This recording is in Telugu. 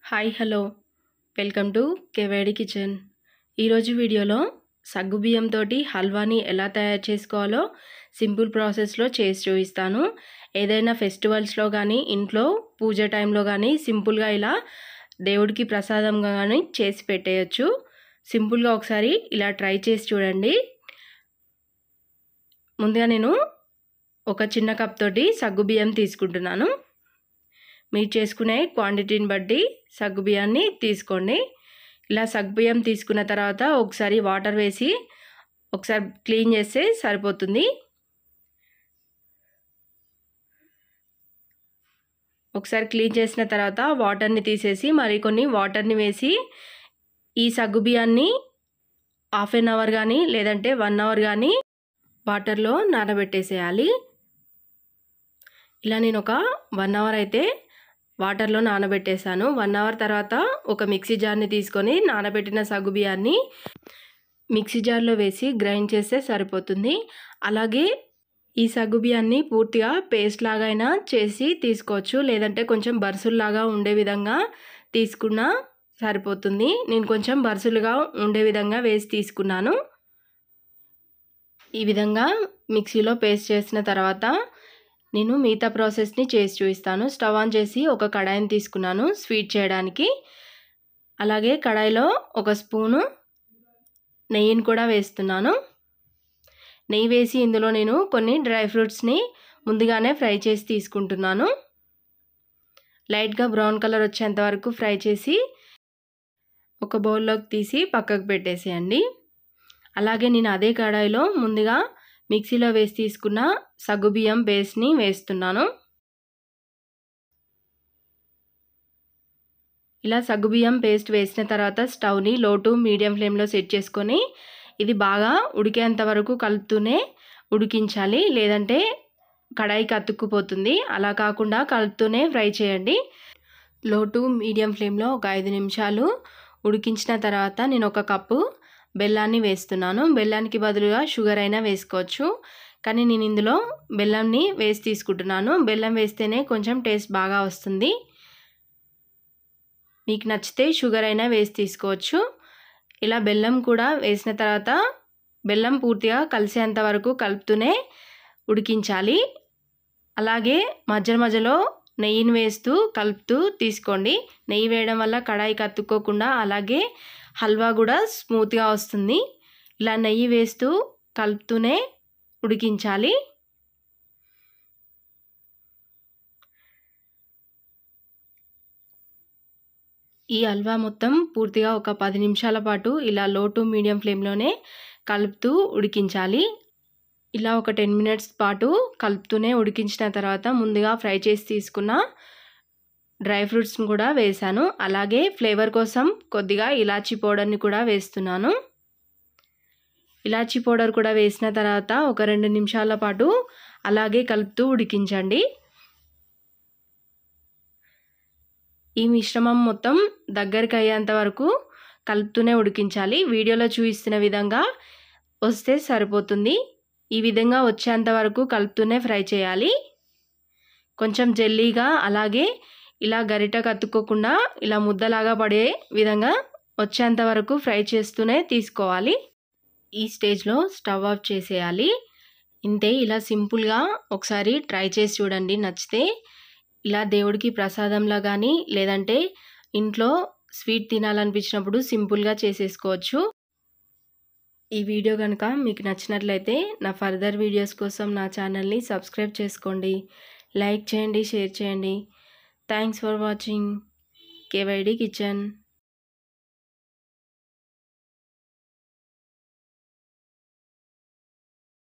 Hi hello welcome to KYD kitchen. ఈరోజు వీడియోలో సగ్గుబియ్యంతో హల్వాని ఎలా తయారు చేసుకోవాలో సింపుల్ ప్రాసెస్లో చేసి చూపిస్తాను. ఏదైనా ఫెస్టివల్స్లో కానీ ఇంట్లో పూజ టైంలో కానీ సింపుల్గా ఇలా దేవుడికి ప్రసాదంగా కానీ చేసి పెట్టేయచ్చు. సింపుల్గా ఒకసారి ఇలా ట్రై చేసి చూడండి. ముందుగా నేను ఒక చిన్న కప్ తోటి సగ్గుబియ్యం తీసుకుంటున్నాను. మీరు చేసుకునే క్వాంటిటీని బట్టి సగ్గుబియ్యాన్ని తీసుకోండి. ఇలా సగ్గుబియ్యం తీసుకున్న తర్వాత ఒకసారి వాటర్ వేసి ఒకసారి క్లీన్ చేస్తే సరిపోతుంది. ఒకసారి క్లీన్ చేసిన తర్వాత వాటర్ని తీసేసి మరికొన్ని వాటర్ని వేసి ఈ సగ్గుబియ్యాన్ని హాఫ్ అన్ అవర్ కానీ లేదంటే 1 అవర్ కానీ వాటర్లో నానబెట్టేసేయాలి. ఇలా నేను ఒక 1 అవర్ అయితే వాటర్లో నానబెట్టేశాను. 1 అవర్ తర్వాత ఒక మిక్సీ జార్ని తీసుకొని నానబెట్టిన సగ్గుబియ్యాన్ని మిక్సీ జార్లో వేసి గ్రైండ్ చేస్తే సరిపోతుంది. అలాగే ఈ సగ్గుబియ్యాన్ని పూర్తిగా పేస్ట్ లాగా అయినా చేసి తీసుకోవచ్చు, లేదంటే కొంచెం బర్సుల్లాగా ఉండే విధంగా తీసుకున్నా సరిపోతుంది. నేను కొంచెం బర్సులుగా ఉండే విధంగా వేసి తీసుకున్నాను. ఈ విధంగా మిక్సీలో పేస్ట్ చేసిన తర్వాత నేను మిగతా ప్రాసెస్ని చేసి చూపిస్తాను. స్టవ్ ఆన్ చేసి ఒక కడాయిని తీసుకున్నాను స్వీట్ చేయడానికి. అలాగే కడాయిలో ఒక స్పూను నెయ్యిని కూడా వేస్తున్నాను. నెయ్యి వేసి ఇందులో నేను కొన్ని డ్రై ఫ్రూట్స్ని ముందుగానే ఫ్రై చేసి తీసుకుంటున్నాను. లైట్గా బ్రౌన్ కలర్ వచ్చేంత వరకు ఫ్రై చేసి ఒక బౌల్లోకి తీసి పక్కకు పెట్టేసేయండి. అలాగే నేను అదే కడాయిలో ముందుగా మిక్సీలో వేసి తీసుకున్న సగ్గుబియ్యం పేస్ట్ని వేస్తున్నాను. ఇలా సగ్గుబియ్యం పేస్ట్ వేసిన తర్వాత స్టవ్ని లో టు మీడియం ఫ్లేమ్లో సెట్ చేసుకొని ఇది బాగా ఉడికేంత వరకు కలుపుతూనే ఉడికించాలి, లేదంటే కడాయికి అతుక్కుపోతుంది. అలా కాకుండా కలుపుతూనే ఫ్రై చేయండి. లో టు మీడియం ఫ్లేమ్లో ఒక 5 నిమిషాలు ఉడికించిన తర్వాత నేను ఒక కప్పు బెల్లాన్ని వేస్తున్నాను. బెల్లానికి బదులుగా షుగర్ అయినా వేసుకోవచ్చు, కానీ నేను ఇందులో బెల్లంని వేసి తీసుకుంటున్నాను. బెల్లం వేస్తేనే కొంచెం టేస్ట్ బాగా వస్తుంది. మీకు నచ్చితే షుగర్ అయినా వేసి తీసుకోవచ్చు. ఇలా బెల్లం కూడా వేసిన తర్వాత బెల్లం పూర్తిగా కలిసేంత వరకు కలుపుతూనే ఉడికించాలి. అలాగే మధ్య మధ్యలో నెయ్యిని వేస్తూ కలుపుతూ తీసుకోండి. నెయ్యి వేయడం వల్ల కడాయికి అతుక్కోకుండా అలాగే హల్వా కూడా స్మూత్గా వస్తుంది. ఇలా నెయ్యి వేస్తూ కలుపుతూనే ఉడికించాలి. ఈ హల్వా మొత్తం పూర్తిగా ఒక 10 నిమిషాల పాటు ఇలా లో టు మీడియం ఫ్లేమ్లోనే కలుపుతూ ఉడికించాలి. ఇలా ఒక 10 మినిట్స్ పాటు కలుపుతూనే ఉడికించిన తర్వాత ముందుగా ఫ్రై చేసి తీసుకున్న డ్రై ఫ్రూట్స్ని కూడా వేసాను. అలాగే ఫ్లేవర్ కోసం కొద్దిగా ఇలాచీ పౌడర్ని కూడా వేస్తున్నాను. ఇలాచీ పౌడర్ కూడా వేసిన తర్వాత ఒక 2 నిమిషాల పాటు అలాగే కలుపుతూ ఉడికించండి. ఈ మిశ్రమం మొత్తం దగ్గరికి అయ్యేంత వరకు కలుపుతూనే ఉడికించాలి. వీడియోలో చూపిస్తున్న విధంగా వస్తే సరిపోతుంది. ఈ విధంగా వచ్చేంత వరకు కలుపుతూనే ఫ్రై చేయాలి. కొంచెం జెల్లీగా అలాగే ఇలా గరిటకు అతుక్కోకుండా ఇలా ముద్దలాగా పడే విధంగా వచ్చేంత వరకు ఫ్రై చేస్తూనే తీసుకోవాలి. ఈ స్టేజ్లో స్టవ్ ఆఫ్ చేసేయాలి. ఇంతే. ఇలా సింపుల్గా ఒకసారి ట్రై చేసి చూడండి. నచ్చితే ఇలా దేవుడికి ప్రసాదంలా కానీ లేదంటే ఇంట్లో స్వీట్ తినాలనిపించినప్పుడు సింపుల్గా చేసేసుకోవచ్చు. ఈ వీడియో కనుక మీకు నచ్చినట్లయితే నా ఫర్దర్ వీడియోస్ కోసం నా ఛానల్ని సబ్స్క్రైబ్ చేసుకోండి, లైక్ చేయండి, షేర్ చేయండి. Thanks for watching KYD kitchen.